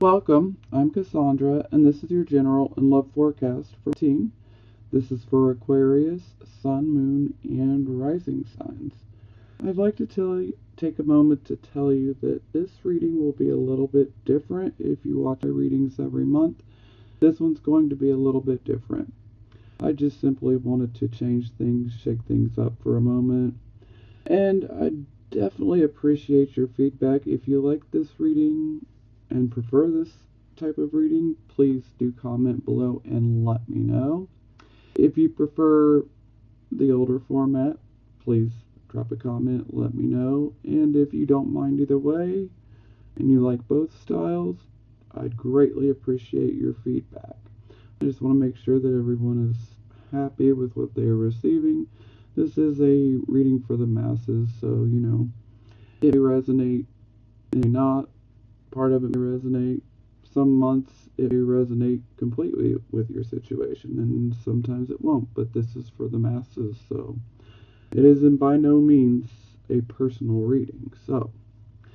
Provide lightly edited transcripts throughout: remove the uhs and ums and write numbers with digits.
Welcome, I'm Cassandra, and this is your general and love forecast for teen. This is for Aquarius, Sun, Moon, and Rising signs. I'd like to take a moment to tell you that this reading will be a little bit different if you watch my readings every month. This one's going to be a little bit different. I just simply wanted to change things, shake things up for a moment, and I definitely appreciate your feedback. If you like this reading and prefer this type of reading, please do comment below and let me know. If you prefer the older format, please drop a comment, let me know. And if you don't mind either way, and you like both styles, I'd greatly appreciate your feedback. I just want to make sure that everyone is happy with what they are receiving. This is a reading for the masses, so, it may resonate, it may not. Part of it may resonate. Some months it may resonate completely with your situation, and sometimes it won't, but this is for the masses, so it isn't by no means a personal reading. So,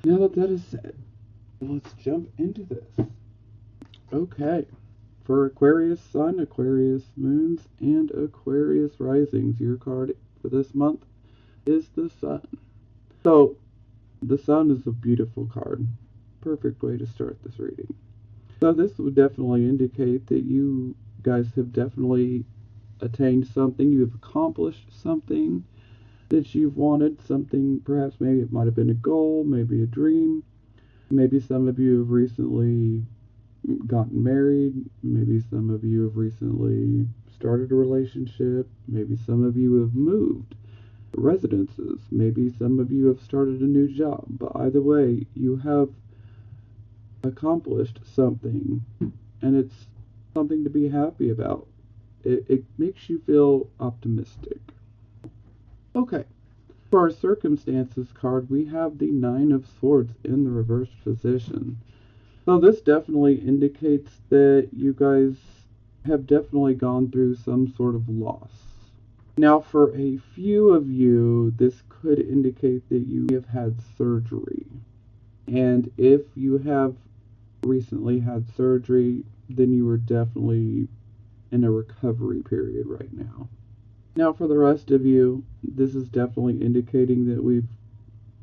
now that that is said, let's jump into this. Okay, for Aquarius Sun, Aquarius Moons, and Aquarius Risings, your card for this month is the Sun. So, the Sun is a beautiful card. Perfect way to start this reading. So this would definitely indicate that you guys have definitely attained something. You have accomplished something that you've wanted. Something, perhaps maybe it might have been a goal, maybe a dream. Maybe some of you have recently gotten married. Maybe some of you have recently started a relationship. Maybe some of you have moved residences. Maybe some of you have started a new job. But either way, you have accomplished something, and it's something to be happy about. It makes you feel optimistic. Okay, for our circumstances card, we have the Nine of Swords in the reversed position. So this definitely indicates that you guys have definitely gone through some sort of loss. Now, for a few of you, this could indicate that you have had surgery. And if you have recently had surgery, then you are definitely in a recovery period right now. Now, for the rest of you, this is definitely indicating that we've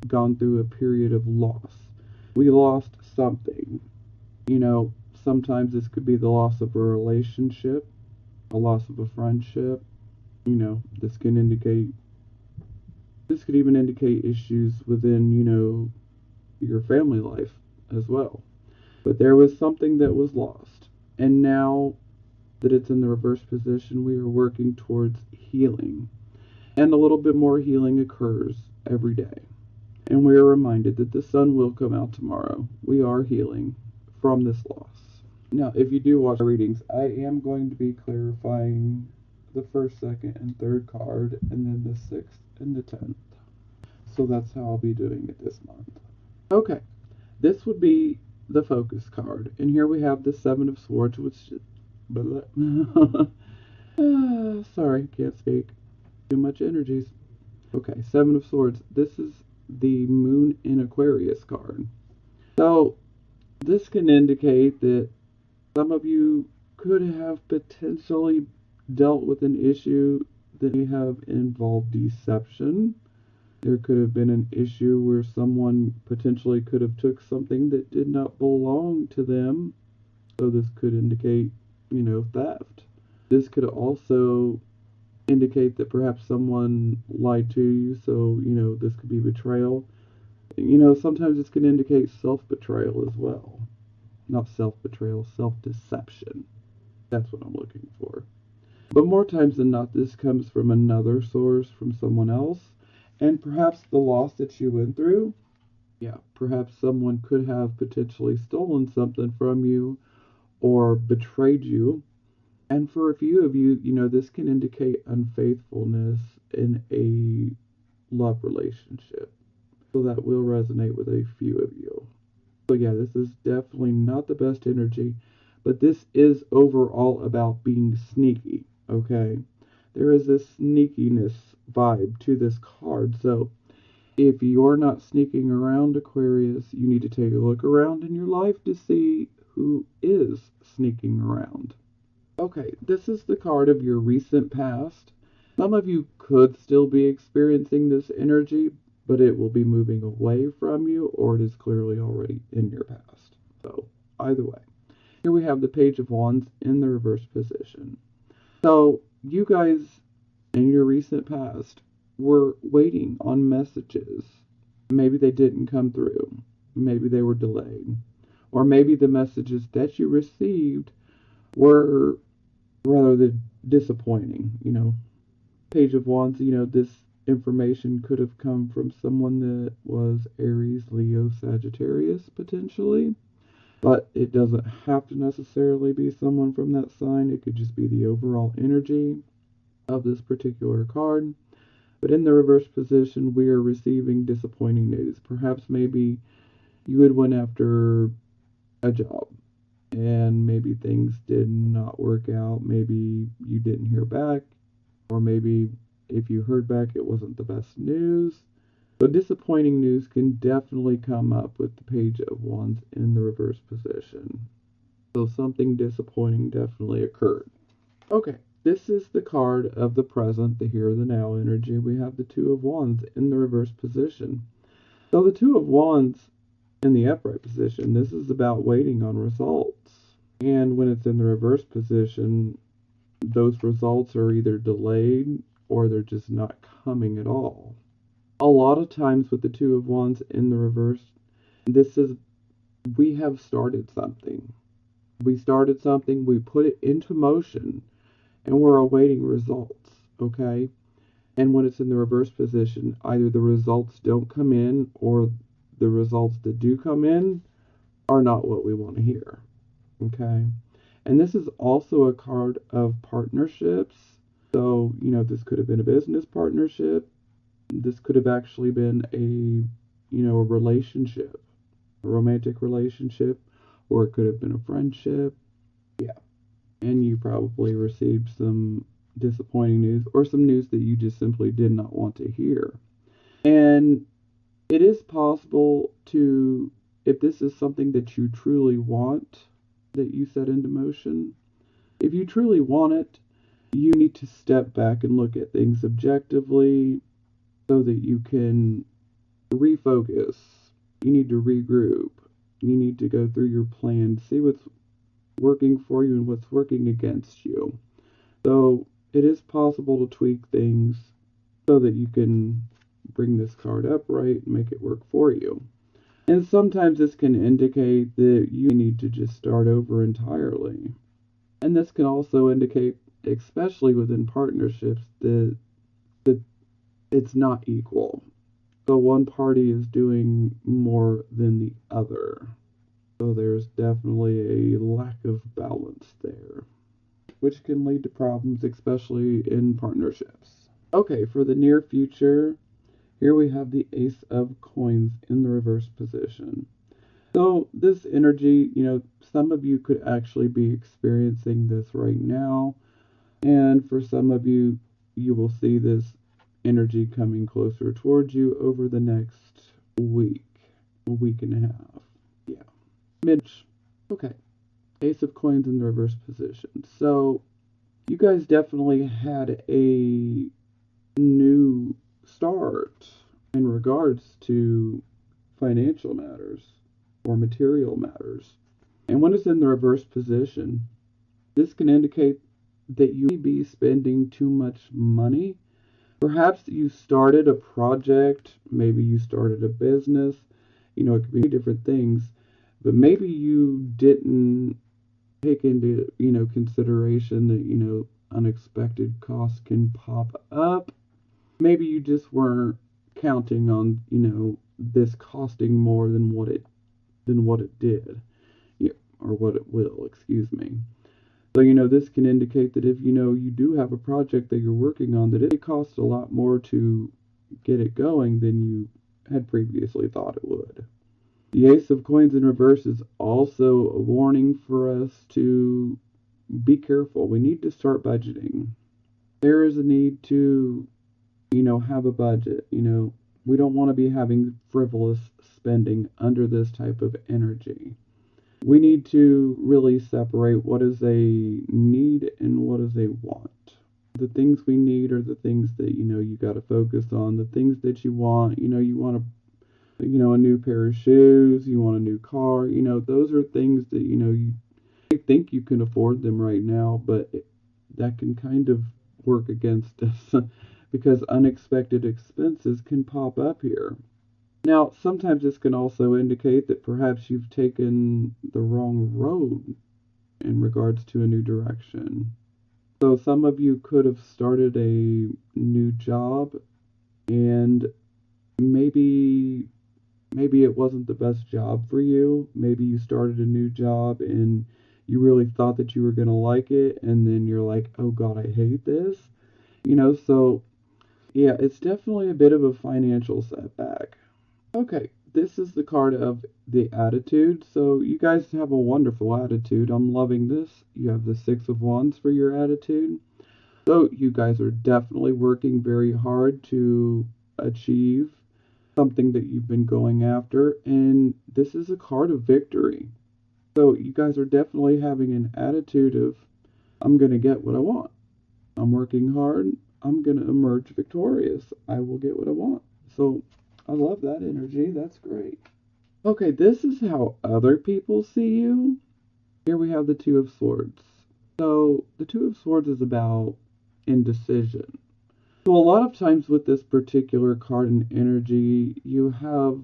gone through a period of loss. We lost something. Sometimes this could be the loss of a relationship, a loss of a friendship. This could even indicate issues within, your family life as well. But there was something that was lost. And now that it's in the reverse position, we are working towards healing. And a little bit more healing occurs every day. And we are reminded that the sun will come out tomorrow. We are healing from this loss. Now, if you do watch the readings, I am going to be clarifying the first, second, and third card, and then the sixth and the 10th. So that's how I'll be doing it this month. Okay, this would be the focus card, and here we have the Seven of Swords, which sorry, can't speak. Too much energies. Okay, Seven of Swords. This is the Moon in Aquarius card. So this can indicate that some of you could have potentially dealt with an issue that may have involved deception. There could have been an issue where someone potentially could have took something that did not belong to them. So this could indicate, theft. This could also indicate that perhaps someone lied to you. So, this could be betrayal. Sometimes this can indicate self-betrayal as well. Not self-betrayal, self-deception. That's what I'm looking for. But more times than not, this comes from another source, from someone else. And perhaps the loss that you went through, perhaps someone could have potentially stolen something from you or betrayed you. And for a few of you, this can indicate unfaithfulness in a love relationship. So that will resonate with a few of you. So yeah, this is definitely not the best energy, but this is overall about being sneaky, okay? There is this sneakiness vibe to this card. So if you're not sneaking around, Aquarius, you need to take a look around in your life to see who is sneaking around. Okay, this is the card of your recent past. Some of you could still be experiencing this energy, but it will be moving away from you, or it is clearly already in your past. So, either way. Here we have the Page of Wands in the reverse position. So, you guys in your recent past were waiting on messages. Maybe they didn't come through. Maybe they were delayed. Or maybe the messages that you received were rather disappointing. Page of Wands, this information could have come from someone that was Aries, Leo, Sagittarius, potentially. But it doesn't have to necessarily be someone from that sign. It could just be the overall energy of this particular card. But in the reverse position, we are receiving disappointing news. Perhaps maybe you had went after a job and maybe things did not work out. Maybe you didn't hear back, or maybe if you heard back, it wasn't the best news. So disappointing news can definitely come up with the Page of Wands in the reverse position. So something disappointing definitely occurred. Okay, this is the card of the present, the here, the now energy. We have the Two of Wands in the reverse position. So the Two of Wands in the upright position, this is about waiting on results. And when it's in the reverse position, those results are either delayed or they're just not coming at all. A lot of times with the Two of Wands in the reverse, this is, we have started something. We started something, we put it into motion, and we're awaiting results, okay? And when it's in the reverse position, either the results don't come in or the results that do come in are not what we want to hear, okay? And this is also a card of partnerships. So, this could have been a business partnership. This could have actually been a relationship, a romantic relationship, or it could have been a friendship. Yeah. And you probably received some disappointing news or some news that you just simply did not want to hear. And it is possible to, if this is something that you truly want, that you set into motion, if you truly want it, you need to step back and look at things objectively so that you can refocus. You need to regroup. You need to go through your plan, see what's working for you and what's working against you. So it is possible to tweak things so that you can bring this card upright and make it work for you. And sometimes this can indicate that you need to just start over entirely. And this can also indicate, especially within partnerships, that it's not equal. So one party is doing more than the other. So there's definitely a lack of balance there, which can lead to problems, especially in partnerships. Okay, for the near future, here we have the Ace of Coins in the reverse position. So this energy, some of you could actually be experiencing this right now. And for some of you, you will see this energy coming closer towards you over the next week, a week and a half. Yeah. Mitch. Okay. Ace of Coins in the reverse position. So you guys definitely had a new start in regards to financial matters or material matters. And when it's in the reverse position, this can indicate that you may be spending too much money. Perhaps you started a project, maybe you started a business, it could be different things, but maybe you didn't take into, consideration that, unexpected costs can pop up. Maybe you just weren't counting on, this costing more than what it did, or what it will, excuse me. So, this can indicate that if, you do have a project that you're working on, that it costs a lot more to get it going than you had previously thought it would. The Ace of Coins in reverse is also a warning for us to be careful. We need to start budgeting. There is a need to, have a budget. We don't want to be having frivolous spending under this type of energy. We need to really separate what is a need and what is a want. The things we need are the things that you got to focus on. The things that you want a new pair of shoes, you want a new car. Those are things that you think you can afford them right now, but that can kind of work against us because unexpected expenses can pop up here. Now, sometimes this can also indicate that perhaps you've taken the wrong road in regards to a new direction. So some of you could have started a new job, and maybe it wasn't the best job for you. Maybe you started a new job and you really thought that you were going to like it, and then you're like, "Oh god, I hate this." So yeah, it's definitely a bit of a financial setback. Okay, this is the card of the attitude. So you guys have a wonderful attitude. I'm loving this. You have the Six of Wands for your attitude. So you guys are definitely working very hard to achieve something that you've been going after. And this is a card of victory. So you guys are definitely having an attitude of, I'm going to get what I want. I'm working hard. I'm going to emerge victorious. I will get what I want. So I love that energy. That's great. Okay, this is how other people see you. Here we have the Two of Swords. So the Two of Swords is about indecision. So a lot of times with this particular card and energy, you have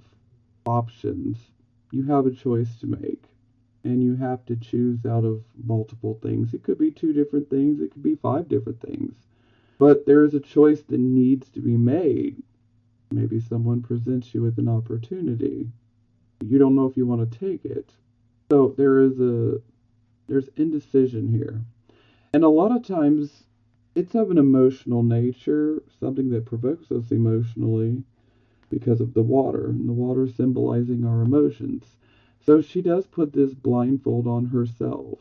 options. You have a choice to make. And you have to choose out of multiple things. It could be two different things. It could be five different things. But there is a choice that needs to be made. Maybe someone presents you with an opportunity. You don't know if you want to take it. So there's indecision here. And a lot of times it's of an emotional nature, something that provokes us emotionally because of the water, and the water symbolizing our emotions. So she does put this blindfold on herself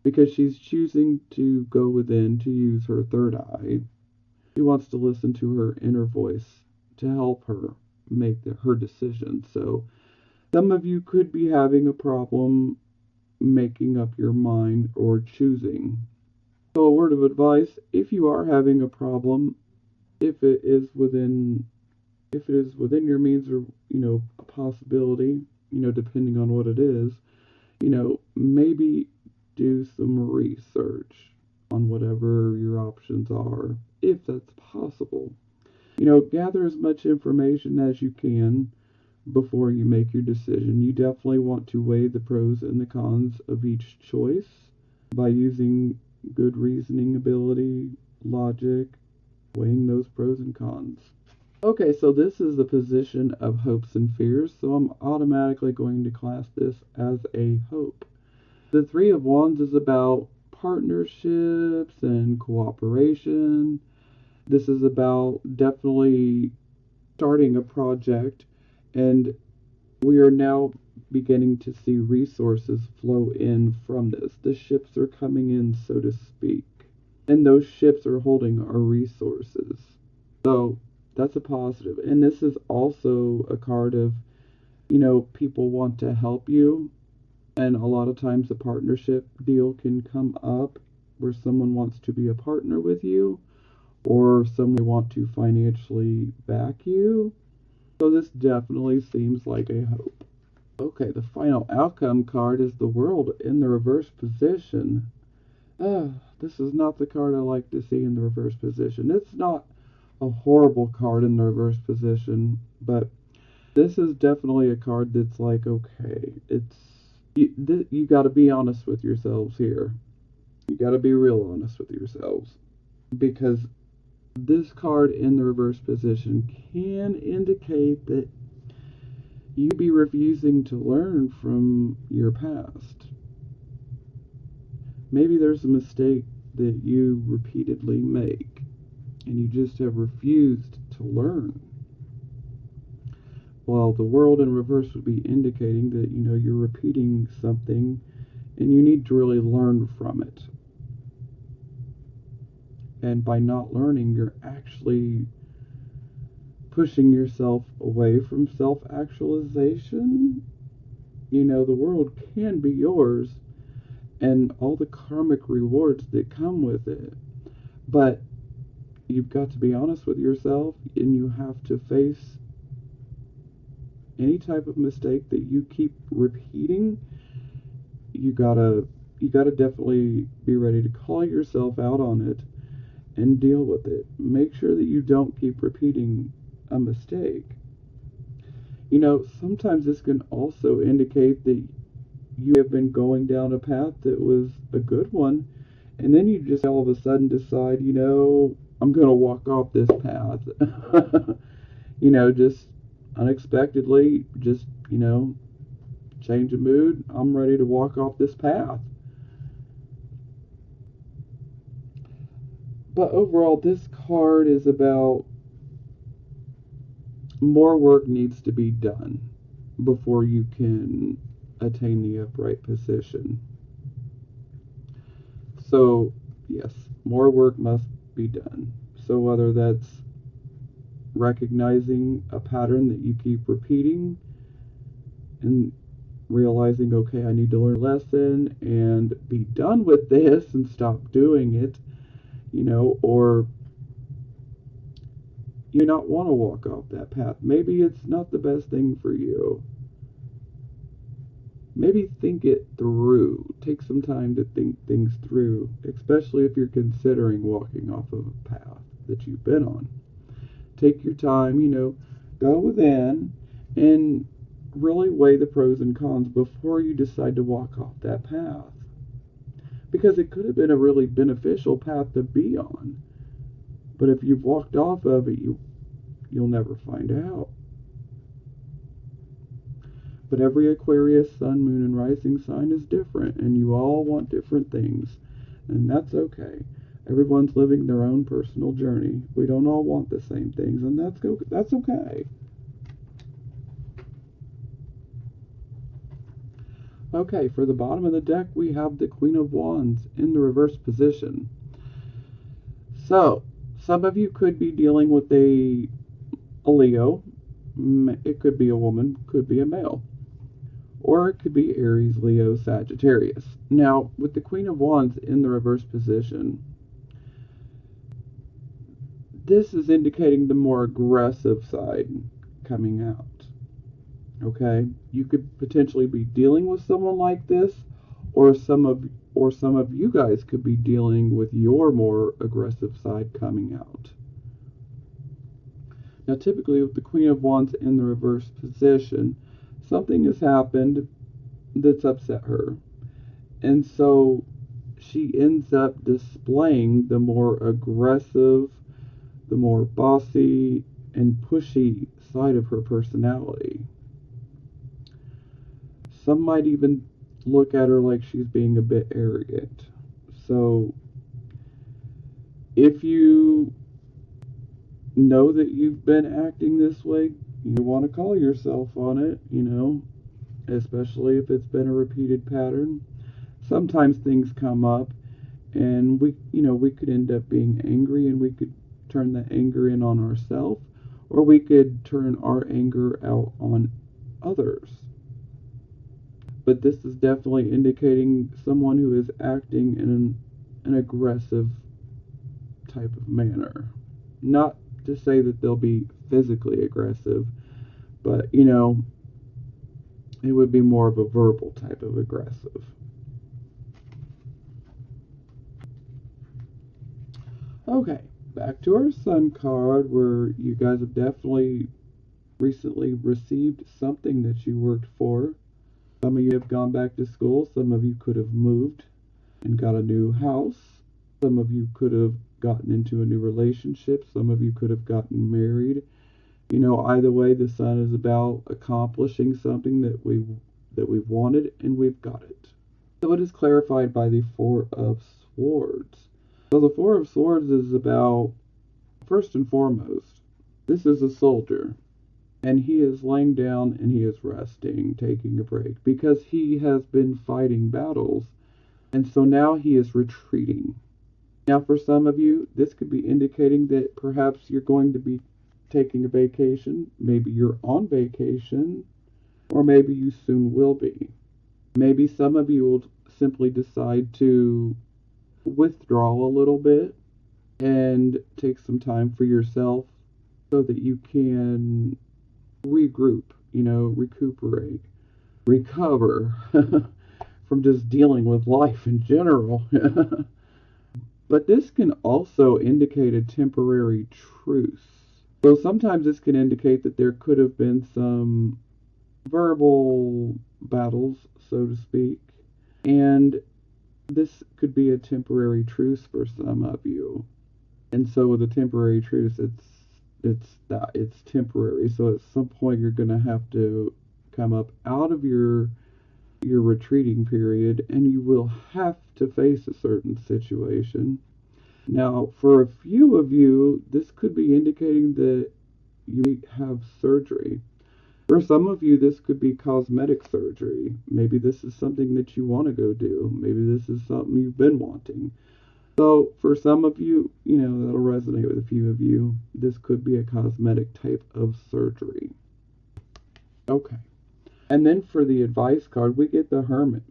because she's choosing to go within to use her third eye. She wants to listen to her inner voice to help her make her decision. So some of you could be having a problem making up your mind or choosing. So a word of advice, if you are having a problem, if it is within your means or, a possibility, depending on what it is, maybe do some research on whatever your options are, if that's possible. Gather as much information as you can before you make your decision. You definitely want to weigh the pros and the cons of each choice by using good reasoning ability, logic, weighing those pros and cons. Okay, so this is the position of hopes and fears, so I'm automatically going to class this as a hope. The Three of Wands is about partnerships and cooperation. This is about definitely starting a project, and we are now beginning to see resources flow in from this. The ships are coming in, so to speak, and those ships are holding our resources. So that's a positive. And this is also a card of, people want to help you. And a lot of times a partnership deal can come up where someone wants to be a partner with you or someone want to financially back you. So this definitely seems like a hope. Okay, the final outcome card is the World in the reverse position. This is not the card I like to see in the reverse position. It's not a horrible card in the reverse position, but this is definitely a card that's like, okay, you got to be honest with yourselves here. You got to be real honest with yourselves because this card in the reverse position can indicate that you be refusing to learn from your past. Maybe there's a mistake that you repeatedly make and you just have refused to learn. Well, the World in reverse would be indicating that you're repeating something and you need to really learn from it. And by not learning, you're actually pushing yourself away from self-actualization. The world can be yours and all the karmic rewards that come with it. But you've got to be honest with yourself, and you have to face any type of mistake that you keep repeating. You gotta definitely be ready to call yourself out on it and deal with it. Make sure that you don't keep repeating a mistake. Sometimes this can also indicate that you have been going down a path that was a good one, and then you just all of a sudden decide, I'm going to walk off this path. Just unexpectedly, just, change of mood. I'm ready to walk off this path. But overall, this card is about more work needs to be done before you can attain the upright position. So, yes, more work must be done. So whether that's recognizing a pattern that you keep repeating and realizing, okay, I need to learn a lesson and be done with this and stop doing it, or you not want to walk off that path. Maybe it's not the best thing for you. Maybe think it through. Take some time to think things through, especially if you're considering walking off of a path that you've been on. Take your time, go within and really weigh the pros and cons before you decide to walk off that path. Because it could have been a really beneficial path to be on. But if you've walked off of it, you'll never find out. But every Aquarius, Sun, Moon, and Rising sign is different, and you all want different things, and that's okay. Everyone's living their own personal journey. We don't all want the same things, and that's okay. Okay, for the bottom of the deck, we have the Queen of Wands in the reverse position. So, some of you could be dealing with a Leo. It could be a woman, could be a male. Or it could be Aries, Leo, Sagittarius. Now, with the Queen of Wands in the reverse position, this is indicating the more aggressive side coming out. Okay? You could potentially be dealing with someone like this, or some of you guys could be dealing with your more aggressive side coming out. Now, typically with the Queen of Wands in the reverse position, something has happened that's upset her. And so she ends up displaying the more aggressive, the more bossy and pushy side of her personality. Some might even look at her like she's being a bit arrogant. So if you know that you've been acting this way, you want to call yourself on it, especially if it's been a repeated pattern. Sometimes things come up and we could end up being angry, and we could turn the anger in on ourselves, or we could turn our anger out on others. But this is definitely indicating someone who is acting in an aggressive type of manner. Not to say that they'll be physically aggressive, but it would be more of a verbal type of aggressive. Okay, back to our Sun card, where you guys have definitely recently received something that you worked for. Some of you have gone back to school. Some of you could have moved and got a new house. Some of you could have gotten into a new relationship. Some of you could have gotten married. Either way, the Sun is about accomplishing something that we've wanted, and we've got it. So it is clarified by the Four of Swords. So the Four of Swords is about, first and foremost, this is a soldier. And he is laying down and he is resting, taking a break, because he has been fighting battles. And so now he is retreating. Now for some of you, this could be indicating that perhaps you're going to be taking a vacation. Maybe you're on vacation. or maybe you soon will be. Maybe some of you will simply decide to withdraw a little bit and take some time for yourself so that you can regroup, recuperate, recover from just dealing with life in general. But this can also indicate a temporary truce. So sometimes this can indicate that there could have been some verbal battles, so to speak, and this could be a temporary truce for some of you. And so with a temporary truce, it's temporary. So at some point you're going to have to come up out of your retreating period, and you will have to face a certain situation. Now, for a few of you, this could be indicating that you may have surgery. For some of you, this could be cosmetic surgery. Maybe this is something that you want to go do. Maybe this is something you've been wanting. So for some of you, that'll resonate with a few of you. This could be a cosmetic type of surgery. Okay. And then for the advice card, we get the Hermit,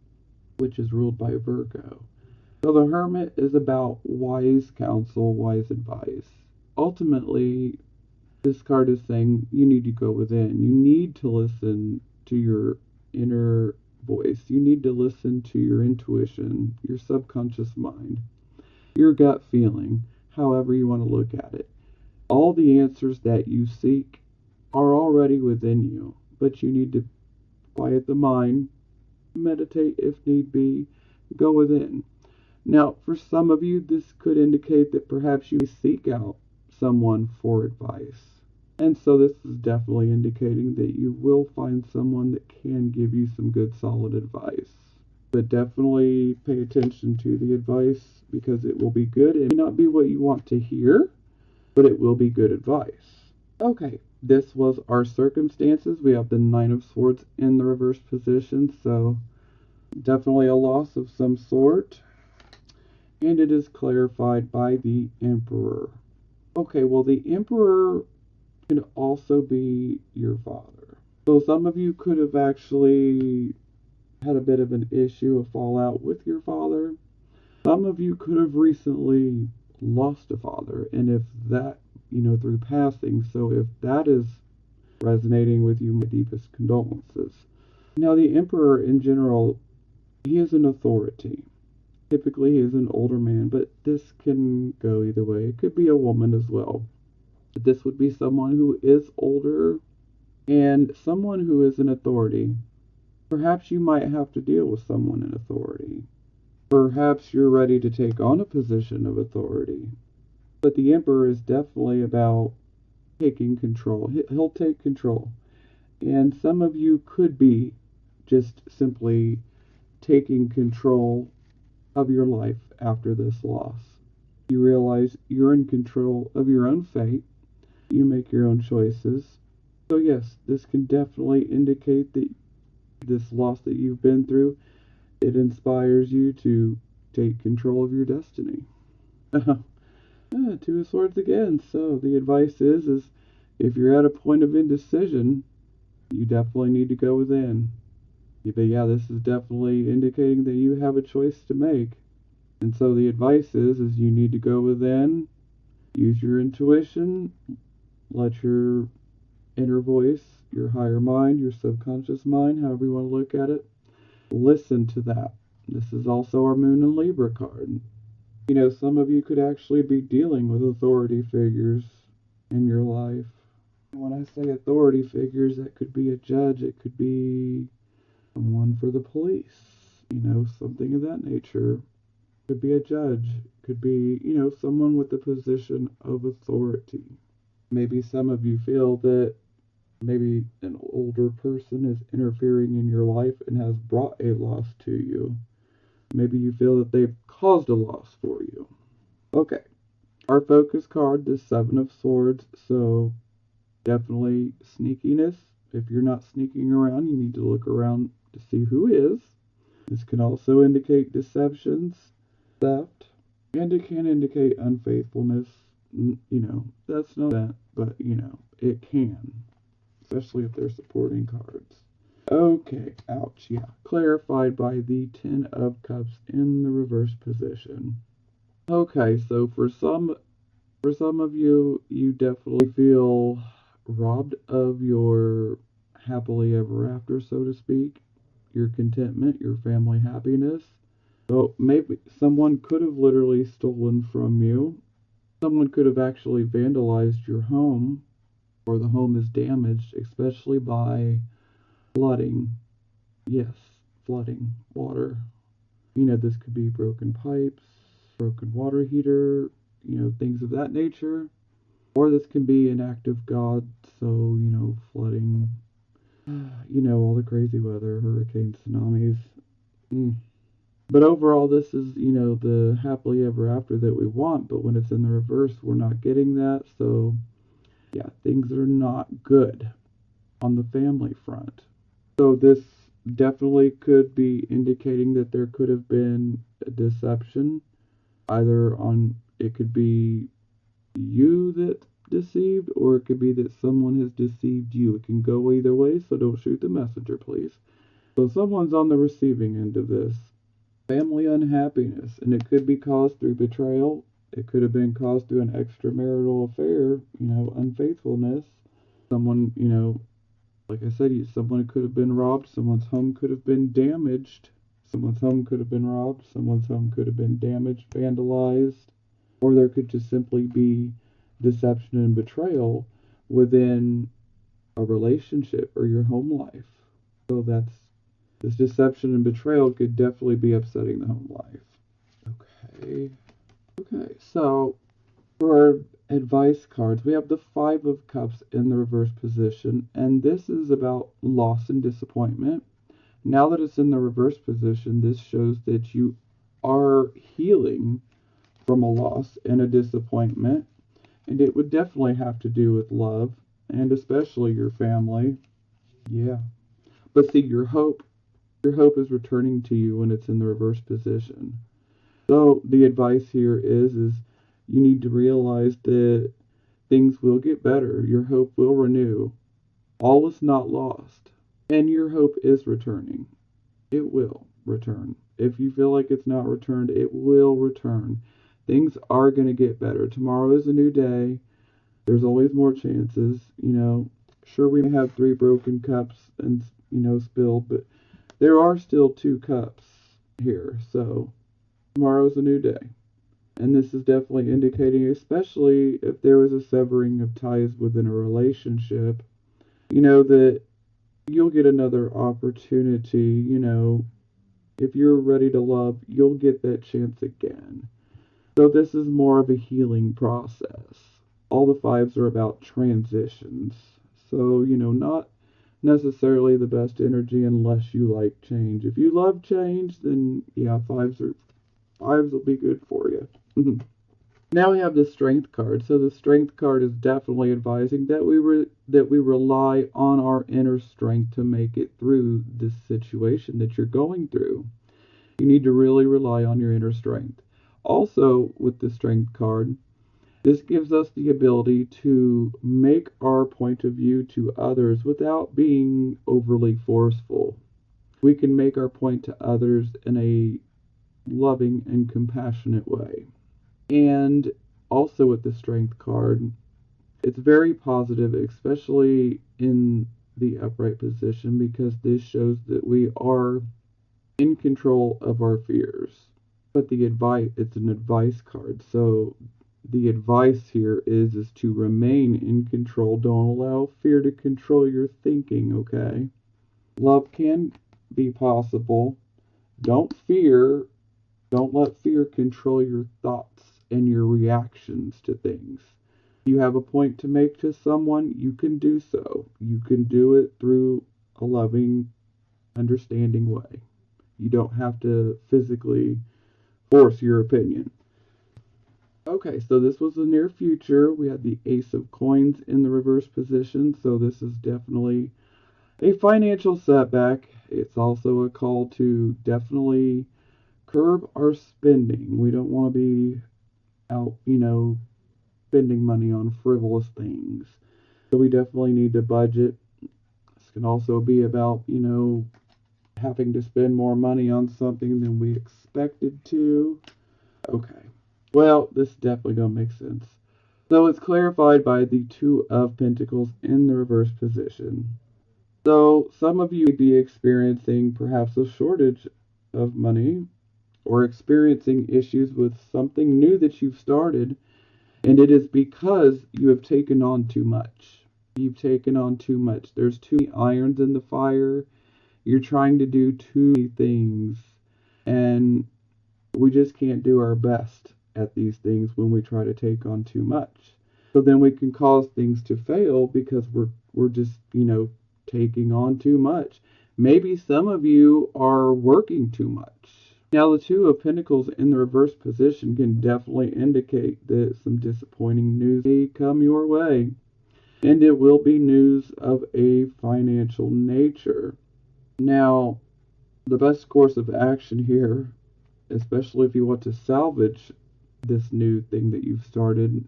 which is ruled by Virgo. So the Hermit is about wise counsel, wise advice. Ultimately, this card is saying you need to go within. You need to listen to your inner voice. You need to listen to your intuition, your subconscious mind, your gut feeling, however you want to look at it. All the answers that you seek are already within you, but you need to quiet the mind, meditate if need be, go within. Now, for some of you, this could indicate that perhaps you seek out someone for advice. And so this is definitely indicating that you will find someone that can give you some good, solid advice. But definitely pay attention to the advice because it will be good. It may not be what you want to hear, but it will be good advice. Okay, this was our circumstances. We have the Nine of Swords in the reverse position, so definitely a loss of some sort. And it is clarified by the Emperor. Okay, well, the Emperor can also be your father. So some of you could have actually had a bit of an issue, a fallout with your father. Some of you could have recently lost a father, and if that, through passing, so if that is resonating with you, my deepest condolences. Now, the Emperor in general, he is an authority. Typically, he is an older man, but this can go either way. It could be a woman as well. But this would be someone who is older and someone who is an authority. Perhaps you might have to deal with someone in authority. Perhaps you're ready to take on a position of authority. But the Emperor is definitely about taking control. He'll take control. And some of you could be just simply taking control of your life after this loss. You realize you're in control of your own fate. You make your own choices. So yes, this can definitely indicate that this loss that you've been through, it inspires you to take control of your destiny. Two of Swords again. So the advice is if you're at a point of indecision, you definitely need to go within. But yeah, this is definitely indicating that you have a choice to make. And so the advice is you need to go within, use your intuition, let your inner voice, your higher mind, your subconscious mind, however you want to look at it, listen to that. This is also our Moon and Libra card. Some of you could actually be dealing with authority figures in your life. When I say authority figures, that could be a judge, it could be someone for the police, something of that nature. It could be a judge, it could be, someone with a position of authority. Maybe some of you feel that maybe an older person is interfering in your life and has brought a loss to you. Maybe you feel that they've caused a loss for you. Okay, our focus card, the Seven of Swords, so definitely sneakiness. If you're not sneaking around, you need to look around to see who is. This can also indicate deceptions, theft, and it can indicate unfaithfulness. That's not that, but it can, especially if they're supporting cards. Okay, ouch, yeah. Clarified by the Ten of Cups in the reverse position. Okay, so for some of you, you definitely feel robbed of your happily ever after, so to speak, your contentment, your family happiness. So maybe someone could have literally stolen from you. Someone could have actually vandalized your home, or the home is damaged, especially by flooding. Yes, flooding, water. This could be broken pipes, broken water heater, things of that nature. Or this can be an act of God, so, flooding, all the crazy weather, hurricanes, tsunamis. Mm. But overall, this is, the happily ever after that we want, but when it's in the reverse, we're not getting that. So, yeah, things are not good on the family front. So, this definitely could be indicating that there could have been a deception, either on it could be you that deceived, or it could be that someone has deceived you. It can go either way, so don't shoot the messenger, please. So, someone's on the receiving end of this. Family unhappiness, and it could be caused through betrayal. It could have been caused through an extramarital affair, unfaithfulness. Someone, like I said, someone could have been robbed. Someone's home could have been damaged. Someone's home could have been robbed. Someone's home could have been damaged, vandalized. Or there could just simply be deception and betrayal within a relationship or your home life. So this deception and betrayal could definitely be upsetting the home life. Okay. Okay, so for our advice cards, we have the Five of Cups in the reverse position, and this is about loss and disappointment. Now that it's in the reverse position, this shows that you are healing from a loss and a disappointment, and it would definitely have to do with love, and especially your family. Yeah. But see, your hope is returning to you when it's in the reverse position. So the advice here is you need to realize that things will get better. Your hope will renew. All is not lost. And your hope is returning. It will return. If you feel like it's not returned, it will return. Things are going to get better. Tomorrow is a new day. There's always more chances. Sure, we may have three broken cups and, spilled, but there are still two cups here. So tomorrow's a new day. And this is definitely indicating, especially if there was a severing of ties within a relationship, that you'll get another opportunity. If you're ready to love, you'll get that chance again. So this is more of a healing process. All the fives are about transitions. So, not necessarily the best energy unless you like change. If you love change, then yeah, fives will be good for you. Now we have the strength card. So the strength card is definitely advising that we rely on our inner strength to make it through this situation that you're going through. You need to really rely on your inner strength. Also, with the strength card, this gives us the ability to make our point of view to others without being overly forceful. We can make our point to others in a loving and compassionate way. And also with the strength card, it's very positive, especially in the upright position, because this shows that we are in control of our fears. But it's an advice card. So the advice here is to remain in control. Don't allow fear to control your thinking, okay? Love can be possible. Don't fear Don't let fear control your thoughts and your reactions to things. If you have a point to make to someone, you can do so. You can do it through a loving, understanding way. You don't have to physically force your opinion. Okay, so this was the near future. We had the Ace of Coins in the reverse position, so this is definitely a financial setback. It's also a call to definitely curb our spending. We don't want to be out, spending money on frivolous things. So we definitely need to budget. Let's can also be about, having to spend more money on something than we expected to. Okay. Well, this is definitely going to make sense. So it's clarified by the Two of Pentacles in the reverse position. So some of you may be experiencing perhaps a shortage of money or experiencing issues with something new that you've started, and it is because you have taken on too much. You've taken on too much. There's too many irons in the fire. You're trying to do too many things, and we just can't do our best at these things when we try to take on too much. So then we can cause things to fail because we're just, taking on too much. Maybe some of you are working too much. Now, the Two of Pentacles in the reverse position can definitely indicate that some disappointing news may come your way. And it will be news of a financial nature. Now, the best course of action here, especially if you want to salvage this new thing that you've started,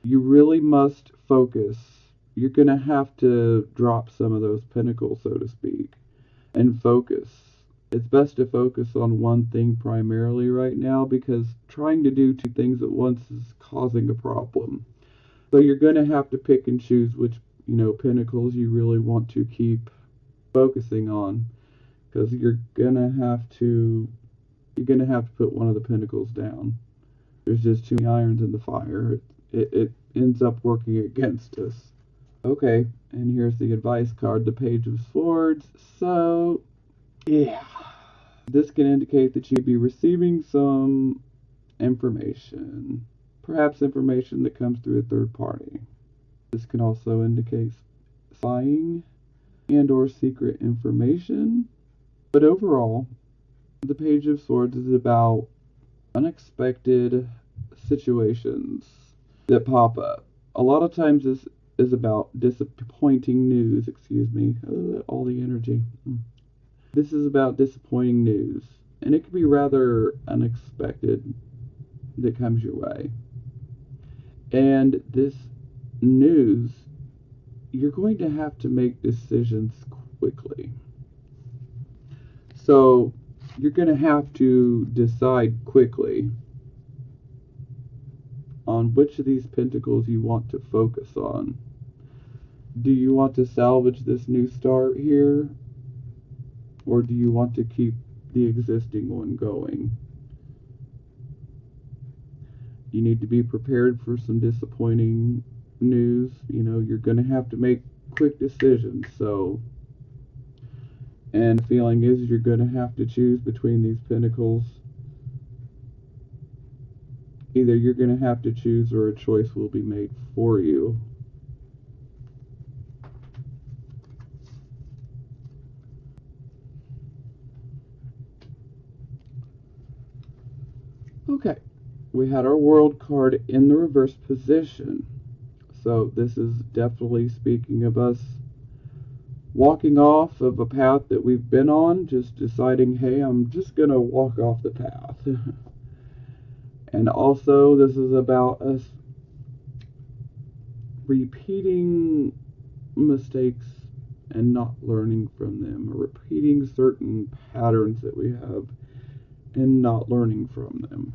you really must focus. You're going to have to drop some of those pentacles, so to speak, and focus. It's best to focus on one thing primarily right now, because trying to do two things at once is causing a problem. So you're going to have to pick and choose which, pentacles you really want to keep focusing on, because you're going to have to put one of the pentacles down. There's just too many irons in the fire. It ends up working against us. Okay, and here's the advice card, the Page of Swords. So, yeah. This can indicate that you'd be receiving some information. Perhaps information that comes through a third party. This can also indicate spying and or secret information. But overall, the Page of Swords is about unexpected situations that pop up. A lot of times this is about disappointing news, all the energy. This is about disappointing news, and it can be rather unexpected that comes your way. And this news, you're going to have to make decisions quickly. So you're going to have to decide quickly on which of these pentacles you want to focus on. Do you want to salvage this new start here, or do you want to keep the existing one going? You need to be prepared for some disappointing news. You're going to have to make quick decisions. And the feeling is you're going to have to choose between these pentacles. Either you're going to have to choose, or a choice will be made for you. Okay, we had our World card in the reverse position. So this is definitely speaking of us walking off of a path that we've been on, just deciding, hey, I'm just going to walk off the path. And also, this is about us repeating mistakes and not learning from them, or repeating certain patterns that we have and not learning from them.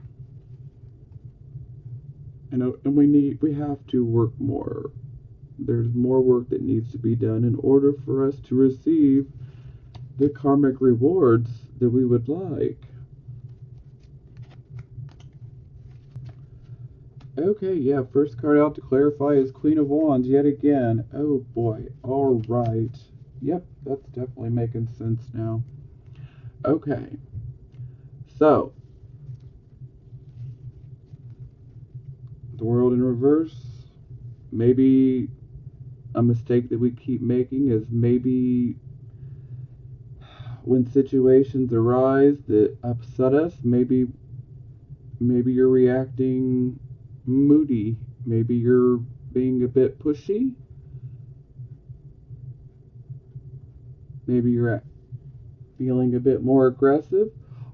And we have to work more. There's more work that needs to be done in order for us to receive the karmic rewards that we would like. Okay, yeah, first card out to clarify is Queen of Wands yet again. Oh boy, alright. Yep, that's definitely making sense now. Okay, so the World in reverse. Maybe a mistake that we keep making is maybe when situations arise that upset us, maybe you're reacting moody. Maybe you're being a bit pushy. Maybe you're feeling a bit more aggressive.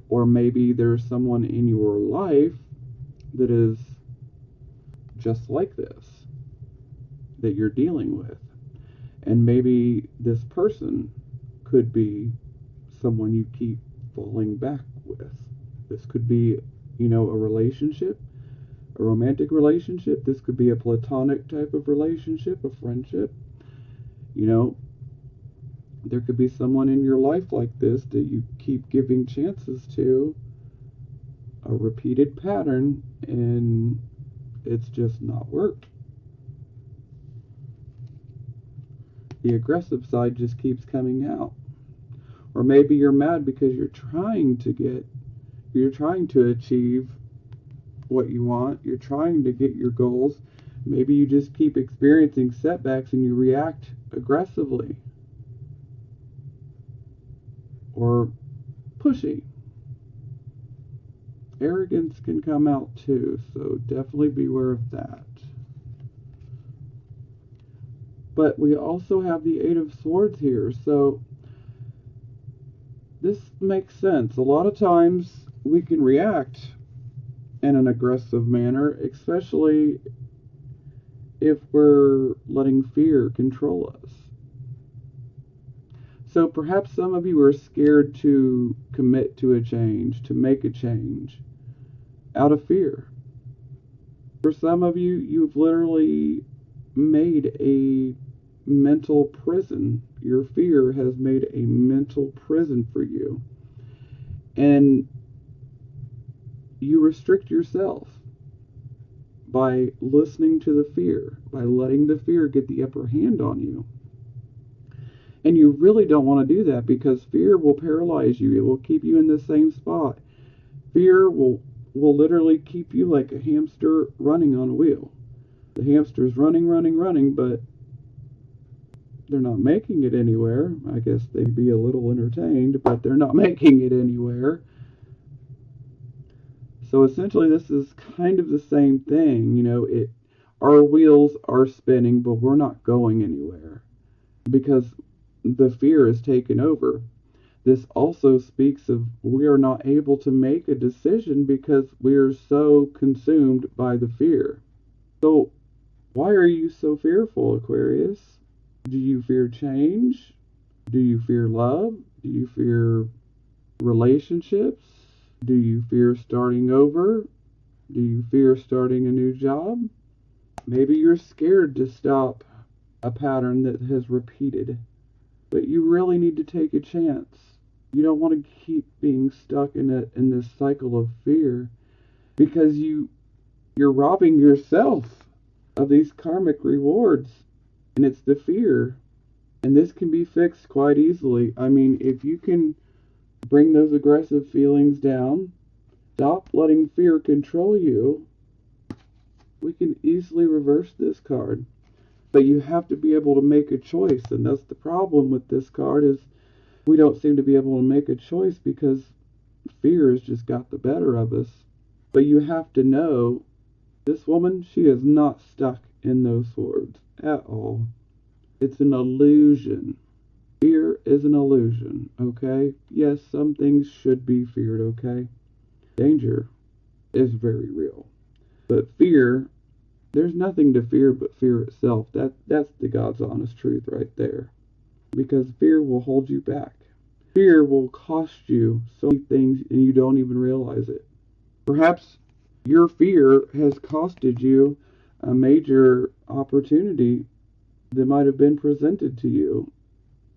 Or maybe there's someone in your life that is just like this, that you're dealing with. And maybe this person could be someone you keep falling back with. This could be, a relationship, a romantic relationship. This could be a platonic type of relationship, a friendship. You know, there could be someone in your life like this that you keep giving chances to, a repeated pattern, and it's just not worked. The aggressive side just keeps coming out. Or maybe you're mad because you're trying to achieve what you want, you're trying to get your goals. Maybe you just keep experiencing setbacks and you react aggressively or pushy. Arrogance can come out too, so definitely beware of that. But we also have the Eight of Swords here, so this makes sense. A lot of times we can react in an aggressive manner, especially if we're letting fear control us. So perhaps some of you are scared to commit to a change, to make a change, out of fear. For some of you, you've literally made a mental prison. Your fear has made a mental prison for you. And you restrict yourself by listening to the fear, by letting the fear get the upper hand on you. And you really don't want to do that because fear will paralyze you. It will keep you in the same spot. Fear will literally keep you like a hamster running on a wheel. The hamster's running, but they're not making it anywhere. I guess they'd be a little entertained, but they're not making it anywhere. So essentially this is kind of the same thing. Our wheels are spinning, but we're not going anywhere because the fear is taken over. This also speaks of we are not able to make a decision because we are so consumed by the fear. So why are you so fearful, Aquarius? Do you fear change? Do you fear love? Do you fear relationships? Do you fear starting over? Do you fear starting a new job? Maybe you're scared to stop a pattern that has repeated. But you really need to take a chance. You don't want to keep being stuck in this cycle of fear because you're robbing yourself of these karmic rewards. And it's the fear. And this can be fixed quite easily. I mean, if you can bring those aggressive feelings down, stop letting fear control you, we can easily reverse this card. But you have to be able to make a choice, and that's the problem with this card is we don't seem to be able to make a choice because fear has just got the better of us. But you have to know this woman, she is not stuck in those swords at all. It's an illusion. Fear is an illusion, okay? Yes, some things should be feared, okay? Danger is very real. But fear, there's nothing to fear but fear itself. That's the God's honest truth right there. Because fear will hold you back. Fear will cost you so many things and you don't even realize it. Perhaps your fear has costed you a major opportunity that might have been presented to you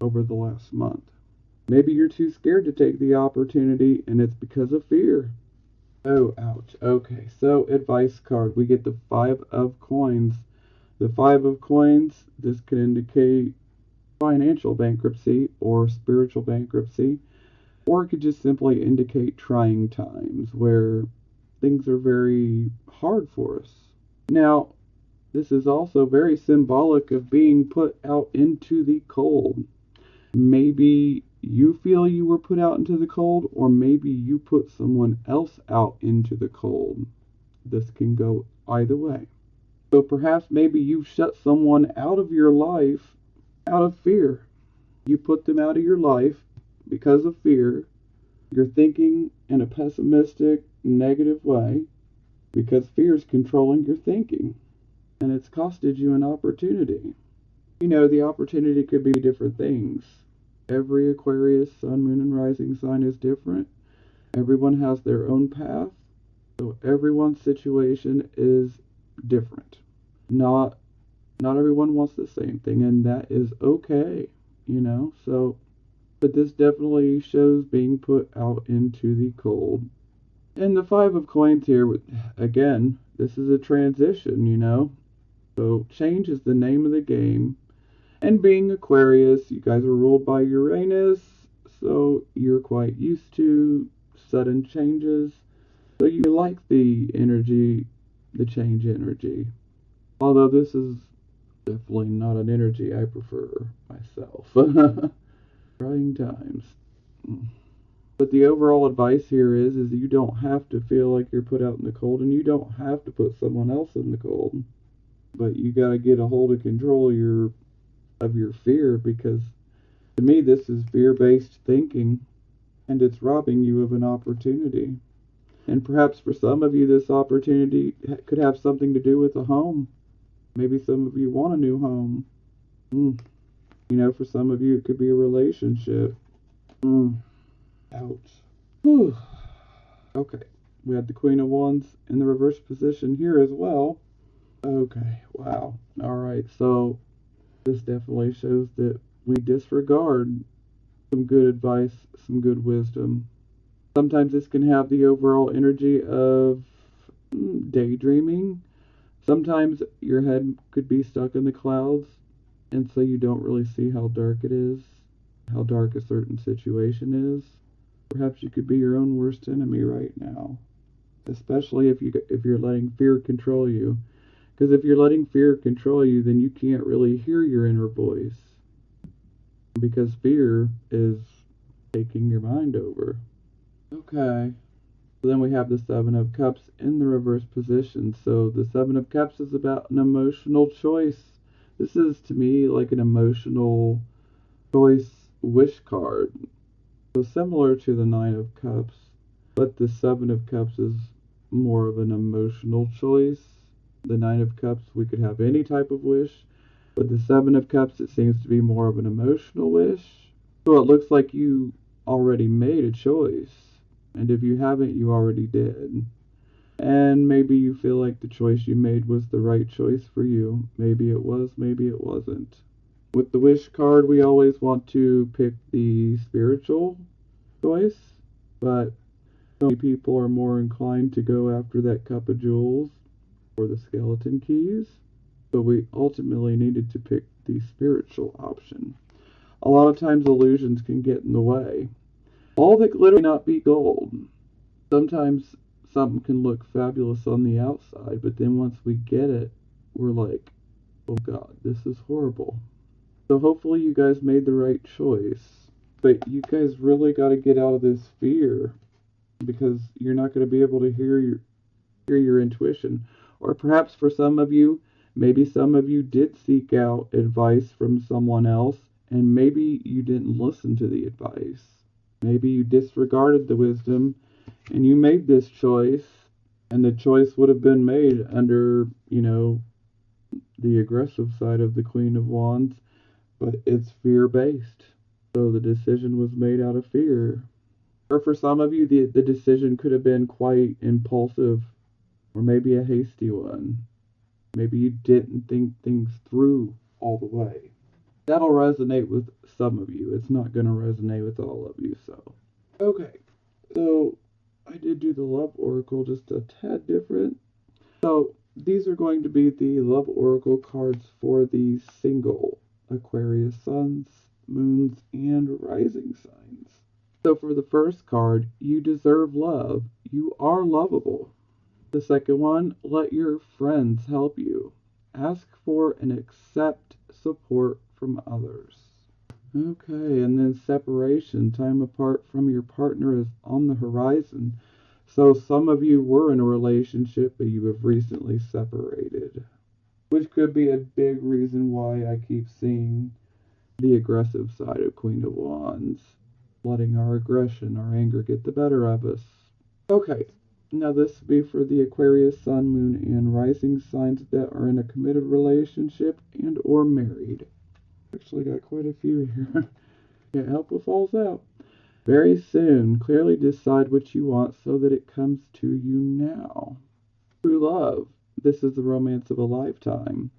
over the last month. Maybe you're too scared to take the opportunity and it's because of fear. Oh, ouch. Okay, so advice card. We get the Five of Coins. The Five of Coins, this could indicate financial bankruptcy or spiritual bankruptcy, or it could just simply indicate trying times where things are very hard for us. Now, this is also very symbolic of being put out into the cold. Maybe you feel you were put out into the cold, or maybe you put someone else out into the cold. This can go either way. So perhaps maybe you've shut someone out of your life out of fear. You put them out of your life because of fear. You're thinking in a pessimistic, negative way because fear is controlling your thinking. And it's costed you an opportunity. The opportunity could be different things. Every Aquarius, sun, moon, and rising sign is different. Everyone has their own path, so everyone's situation is different. Not not everyone wants the same thing, and that is okay. So, but this definitely shows being put out into the cold. And the Five of Coins here, again, this is a transition. So change is the name of the game. And being Aquarius, you guys are ruled by Uranus, so you're quite used to sudden changes. So you like the energy, the change energy. Although this is definitely not an energy I prefer myself. Trying times. But the overall advice here is you don't have to feel like you're put out in the cold, and you don't have to put someone else in the cold. But you gotta get a hold of control of your fear, because to me this is fear-based thinking, and it's robbing you of an opportunity. And perhaps for some of you this opportunity could have something to do with a home. Maybe some of you want a new home. For some of you it could be a relationship. Ouch. Whew. Okay, we had the Queen of Wands in the reverse position here as well. Okay, wow. Alright, so this definitely shows that we disregard some good advice, some good wisdom. Sometimes this can have the overall energy of daydreaming. Sometimes your head could be stuck in the clouds, and so you don't really see how dark it is, how dark a certain situation is. Perhaps you could be your own worst enemy right now, especially if you're letting fear control you. Because if you're letting fear control you, then you can't really hear your inner voice, because fear is taking your mind over. Okay. So then we have the Seven of Cups in the reverse position. So the Seven of Cups is about an emotional choice. This is, to me, like an emotional choice wish card. So similar to the Nine of Cups, but the Seven of Cups is more of an emotional choice. The Nine of Cups, we could have any type of wish, but the Seven of Cups, it seems to be more of an emotional wish. So it looks like you already made a choice. And if you haven't, you already did. And maybe you feel like the choice you made was the right choice for you. Maybe it was, maybe it wasn't. With the wish card, we always want to pick the spiritual choice, but so many people are more inclined to go after that cup of jewels or the skeleton keys. So we ultimately needed to pick the spiritual option. A lot of times illusions can get in the way. All that glitter may not be gold. Sometimes something can look fabulous on the outside, but then once we get it, we're like, oh God, this is horrible. So hopefully you guys made the right choice. But you guys really got to get out of this fear, because you're not going to be able to hear your intuition. Or perhaps for some of you, maybe some of you did seek out advice from someone else, and maybe you didn't listen to the advice. Maybe you disregarded the wisdom and you made this choice, and the choice would have been made under, the aggressive side of the Queen of Wands, but it's fear-based. So the decision was made out of fear. Or for some of you, the decision could have been quite impulsive, or maybe a hasty one. Maybe you didn't think things through all the way. That'll resonate with some of you. It's not going to resonate with all of you, so. Okay, so I did do the love oracle just a tad different. So these are going to be the love oracle cards for the single Aquarius suns, moons, and rising signs. So for the first card, you deserve love. You are lovable. The second one, let your friends help you. Ask for and accept support from others. Okay, and then separation. Time apart from your partner is on the horizon. So some of you were in a relationship, but you have recently separated. Which could be a big reason why I keep seeing the aggressive side of Queen of Wands. Letting our aggression, our anger get the better of us. Okay, now this will be for the Aquarius, Sun, Moon, and Rising signs that are in a committed relationship and or married. Actually got quite a few here. Can't help what falls out. Very soon, clearly decide what you want so that it comes to you now. True love. This is the romance of a lifetime.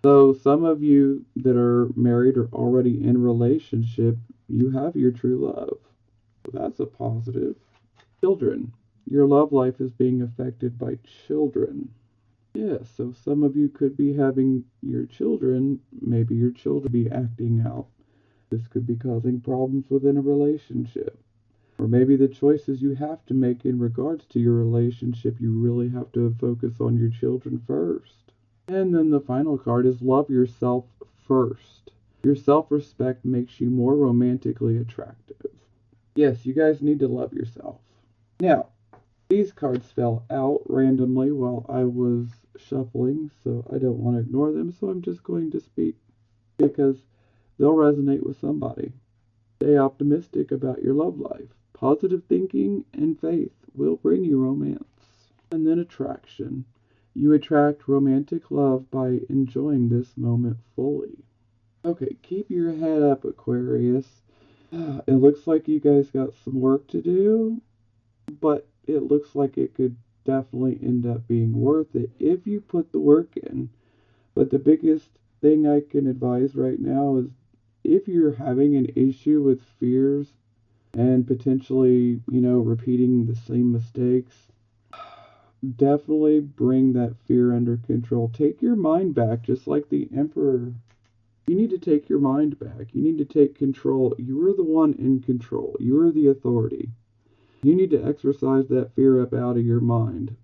So some of you that are married or already in a relationship, you have your true love. So that's a positive. Children. Your love life is being affected by children. Yeah, so some of you could be having your children, maybe your children be acting out. This could be causing problems within a relationship. Or maybe the choices you have to make in regards to your relationship, you really have to focus on your children first. And then the final card is love yourself first. Your self-respect makes you more romantically attractive. Yes, you guys need to love yourself. Now, these cards fell out randomly while I was shuffling, so I don't want to ignore them, so I'm just going to speak because they'll resonate with somebody. Stay optimistic about your love life. Positive thinking and faith will bring you romance. And then attraction. You attract romantic love by enjoying this moment fully. Okay, keep your head up, Aquarius. It looks like you guys got some work to do, but it looks like it could definitely end up being worth it if you put the work in. But the biggest thing I can advise right now is if you're having an issue with fears and potentially, repeating the same mistakes, definitely bring that fear under control. Take your mind back, just like the Emperor. You need to take your mind back. You need to take control. You are the one in control. You are the authority. You need to exercise that fear up out of your mind.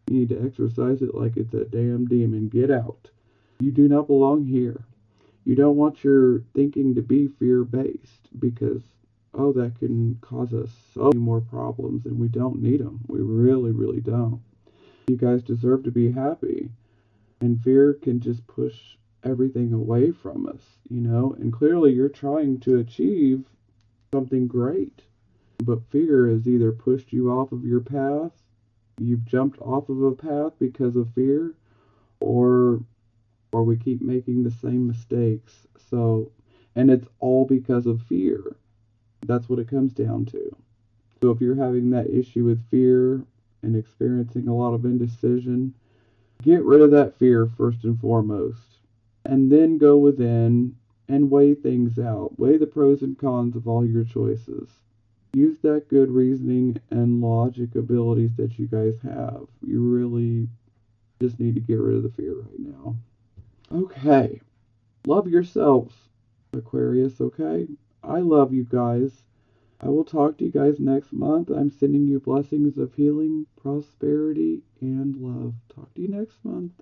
You need to exercise it like it's a damn demon. Get out. You do not belong here. You don't want your thinking to be fear-based because, that can cause us so many more problems and we don't need them. We really, really don't. You guys deserve to be happy. And fear can just push everything away from us, And clearly you're trying to achieve something great. But fear has either pushed you off of your path, you've jumped off of a path because of fear, or we keep making the same mistakes. So, and it's all because of fear. That's what it comes down to. So if you're having that issue with fear and experiencing a lot of indecision, get rid of that fear first and foremost. And then go within and weigh things out. Weigh the pros and cons of all your choices. Use that good reasoning and logic abilities that you guys have. You really just need to get rid of the fear right now. Okay. Love yourselves, Aquarius, okay? I love you guys. I will talk to you guys next month. I'm sending you blessings of healing, prosperity, and love. Talk to you next month.